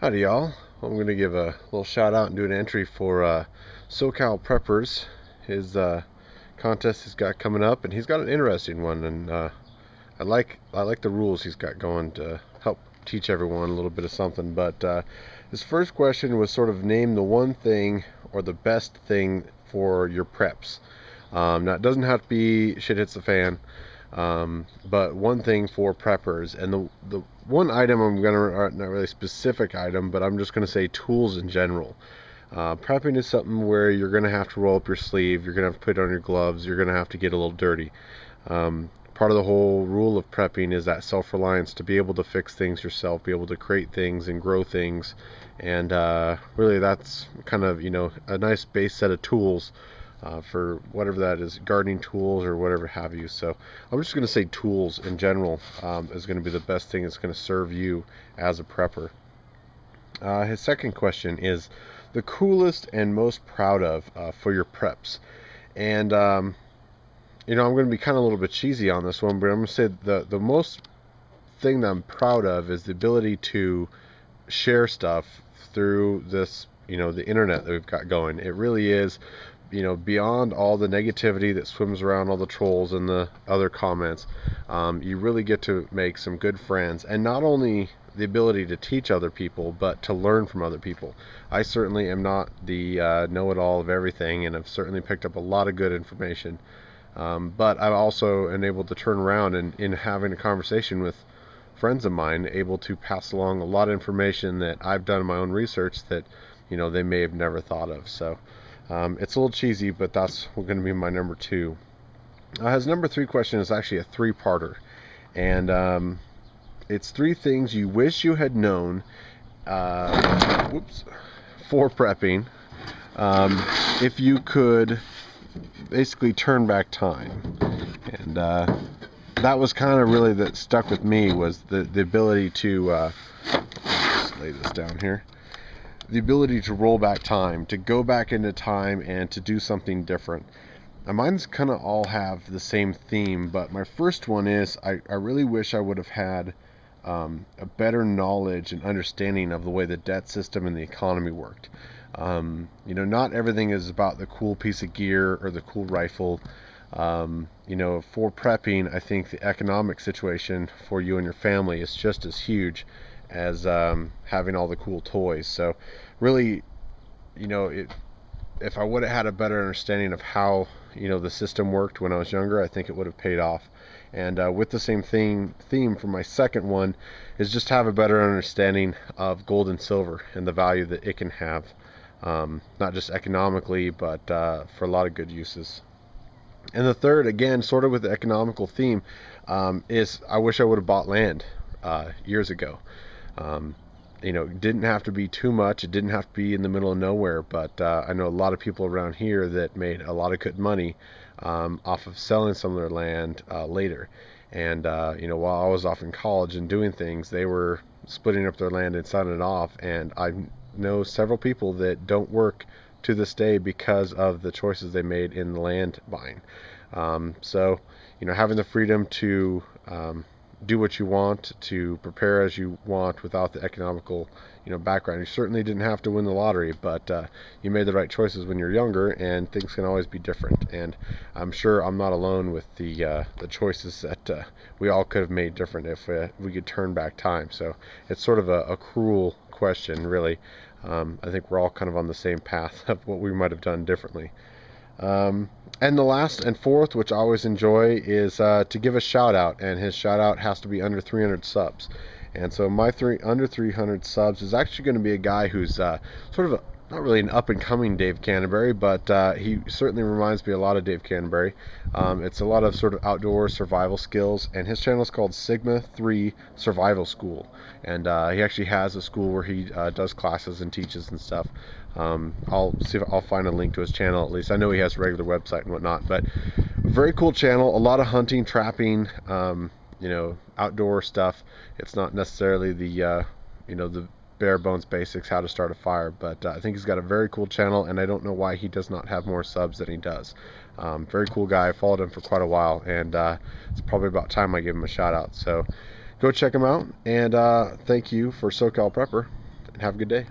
Howdy, y'all. I'm going to give a little shout out and do an entry for SoCalpreppers. His contest he's got coming up, and he's got an interesting one. And I like the rules he's got going to help teach everyone a little bit of something. But his first question was sort of name the one thing or the best thing for your preps. Now it doesn't have to be shit hits the fan. But one thing for preppers, and the one item I'm gonna, not really specific item, but I'm just gonna say tools in general. Prepping is something where you're gonna have to roll up your sleeve, you're gonna have to put on your gloves, you're gonna have to get a little dirty. Part of the whole rule of prepping is that self-reliance, to be able to fix things yourself, be able to create things and grow things, and really that's kind of a nice base set of tools for whatever that is, gardening tools or whatever have you. So I'm just going to say tools in general is going to be the best thing that's going to serve you as a prepper. His second question is the coolest and most proud of for your preps. And I'm going to be kind of a little bit cheesy on this one, but I'm going to say the most thing that I'm proud of is the ability to share stuff through this, the internet that we've got going. It really is, beyond all the negativity that swims around, all the trolls and the other comments. You really get to make some good friends, and not only the ability to teach other people, but to learn from other people. I certainly am not the know-it-all of everything, and I've certainly picked up a lot of good information. But I'm also enabled to turn around and in having a conversation with friends of mine, able to pass along a lot of information that I've done in my own research that they may have never thought of. So it's a little cheesy, but that's going to be my number two. His number three question is actually a three-parter, and it's three things you wish you had known for prepping if you could basically turn back time. And that was kind of really that stuck with me, was the ability to just lay this down here, the ability to roll back time, to go back into time and to do something different. Now, mine's kind of all have the same theme, but my first one is I really wish I would have had a better knowledge and understanding of the way the debt system and the economy worked. Not everything is about the cool piece of gear or the cool rifle. For prepping, I think the economic situation for you and your family is just as huge as having all the cool toys. So really, if I would have had a better understanding of how the system worked when I was younger, I think it would have paid off. And with the same theme for my second one is just have a better understanding of gold and silver and the value that it can have, not just economically, but for a lot of good uses. And the third, again, sort of with the economical theme, is I wish I would have bought land years ago. It didn't have to be too much. It didn't have to be in the middle of nowhere. But I know a lot of people around here that made a lot of good money off of selling some of their land later. And while I was off in college and doing things, they were splitting up their land and selling it off. And I know several people that don't work to this day because of the choices they made in the land buying. So having the freedom to do what you want, to prepare as you want without the economical background. You certainly didn't have to win the lottery, but you made the right choices when you're younger, and things can always be different. And I'm sure I'm not alone with the choices that we all could have made different if we could turn back time. So it's sort of a cruel question, really. I think we're all kind of on the same path of what we might have done differently. And the last and fourth, which I always enjoy, is to give a shout out, and his shout out has to be under 300 subs. And so my under 300 subs is actually going to be a guy who's sort of not really an up-and-coming Dave Canterbury, but he certainly reminds me a lot of Dave Canterbury. It's a lot of sort of outdoor survival skills, and his channel is called Sigma 3 Survival School. And he actually has a school where he does classes and teaches and stuff. I'll see if I'll find a link to his channel. At least I know he has a regular website and whatnot, but very cool channel. A lot of hunting, trapping, outdoor stuff. It's not necessarily the bare bones basics, how to start a fire, but I think he's got a very cool channel, and I don't know why he does not have more subs than he does. Very cool guy. I followed him for quite a while, and it's probably about time I give him a shout out. So go check him out, and thank you for SoCal Prepper. and have a good day.